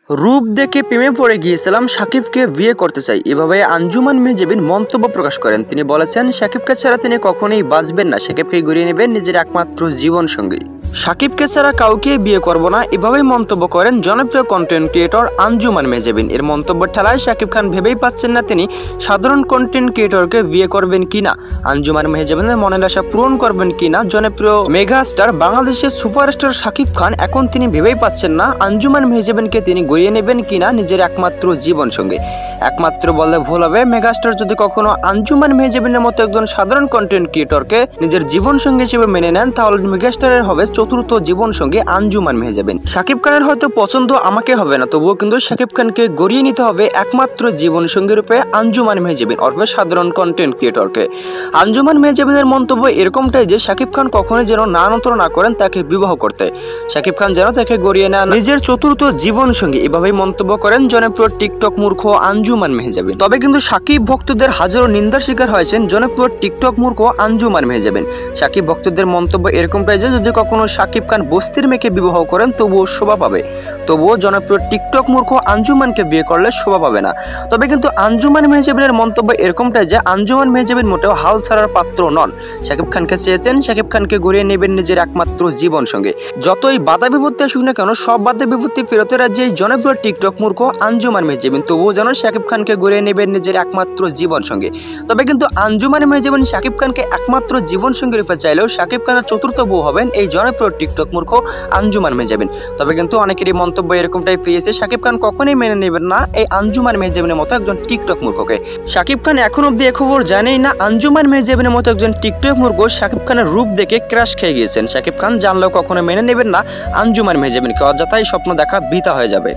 রূপ দেখে প্রেমে পড়ে গিয়েছিলাম, শাকিবকে বিয়ে করতে চাই, এভাবে আঞ্জুমান মেহজাবিন মন্তব্য প্রকাশ করেন। তিনি বলেছেন শাকিবকে ছাড়া তিনি কখনোই বাঁচবেন না, শাকিবকে গড়িয়ে নেবেন নিজের একমাত্র জীবন সঙ্গী। শাকিবকে ছাড়া কাউকে বিয়ে করব না, এভাবেই মন্তব্য করেন জনপ্রিয় কন্টেন্ট ক্রিয়েটর আঞ্জুমান মেহজাবিন। এর মন্তব্যের ঠেলায় শাকিব খান ভেবেই পাচ্ছেন না তিনি সাধারণ কন্টেন্ট ক্রিয়েটরকে বিয়ে করবেন কিনা, আঞ্জুমান মেহজাবিনের মনের আশা পূরণ করবেন কিনা। জনপ্রিয় মেগা স্টার বাংলাদেশের সুপারস্টার শাকিব খান এখন তিনি ভেবেই পাচ্ছেন না আঞ্জুমান মেহজাবিনকে তিনি গড়িয়ে নেবেন কিনা নিজের একমাত্র জীবন সঙ্গী। একমাত্র বললে ভুল হবে, মেগাস্টার যদি কখনো আঞ্জুমান মেহজাবিনের মতো একজন সাধারণ কন্টেন্ট ক্রিয়েটরকে নিজের জীবন সঙ্গী হিসেবে মেনে নেন, তাহলে মেগাস্টারের হবে চতুর্থ জীবন সঙ্গী আঞ্জুমান মেহজাবিন। শাকিব খানের হয়তো পছন্দ আমাকে হবে না, তবুও কিন্তু শাকিব খানকে গড়িয়ে নিতে হবে একমাত্র জীবন সঙ্গী রূপে আঞ্জুমান মেহজাবিন অর্থাৎ সাধারণ কন্টেন্ট ক্রিয়েটরকে। আঞ্জুমান মেহজাবিনের মন্তব্য এরকমটাই যে শাকিব খান কখনোই যেন নানতর না করেন তাকে বিবাহ করতে, শাকিব খান যেন তাকে গড়িয়ে নেন নিজের চতুর্থ জীবন সঙ্গী, এভাবেই মন্তব্য করেন জনপ্রিয় টিকটক মূর্খ আঞ্জুমান মেহজাবিন। তবে কিন্তু শাকিব ভক্তদের হাজারো নিন্দার শিকার হয়েছেন জনপ্রিয় টিকটক মূর্খ আঞ্জুমান মেহজাবিন। শাকিব ভক্তদের মন্তব্য এরকমটাই যে যদি কখনো শাকিব খান বস্তির মেয়েকে বিবাহ করেন তবুও শোভা পাবে, তবুও জনপ্রিয় টিকটক মূর্খ আঞ্জুমানকে বিয়ে করলে শোভা পাবে না। তবে কিন্তু আঞ্জুমান মেহজাবিনের মন্তব্য এরকমটাই যে আঞ্জুমান মেহজাবিন মোটেও হাল ছাড়ার পাত্র নন, শাকিব খানকে চেয়েছেন, শাকিব খানকে গড়িয়ে নেবেন নিজের একমাত্র জীবন সঙ্গে। যতই বাধা বিপত্তি আসুক না কেন, সব বাধা বিপত্তি ফেরতের রাজ্যে জনপ্রিয় টিকটক মূর্খ আঞ্জুমান মেহজাবিন তবুও যেন শাকিব খানকে গড়িয়ে নেবেন নিজের একমাত্র জীবন সঙ্গে। তবে কিন্তু আঞ্জুমান মেহজাবিন শাকিব খানকে একমাত্র জীবন সঙ্গী রূপে চাইলেও শাকিব খানের চতুর্থ বউ হবেন এই জনপ্রিয় টিকটক মূর্খ আঞ্জুমান মেহজাবিন। তবে কিন্তু অনেকেরই মন্তব্য এরকমটাই পেয়েছে, শাকিব খান কখনোই মেনে নেবেন না এই আঞ্জুমান মেহজাবিনের মতো একজন টিকটক মূর্খকে। শাকিব খান এখন অব্দি এ খবর জানেই না আঞ্জুমান মেহজাবিনের মতো একজন টিকটক মূর্খ শাকিব খানের রূপ দেখে ক্রাশ খেয়ে গিয়েছেন। শাকিব খান জানলেও কখনো মেনে নেবেন না আঞ্জুমান মেহজাবিনকে, অযথাই স্বপ্ন দেখা বৃথা হয়ে যাবে।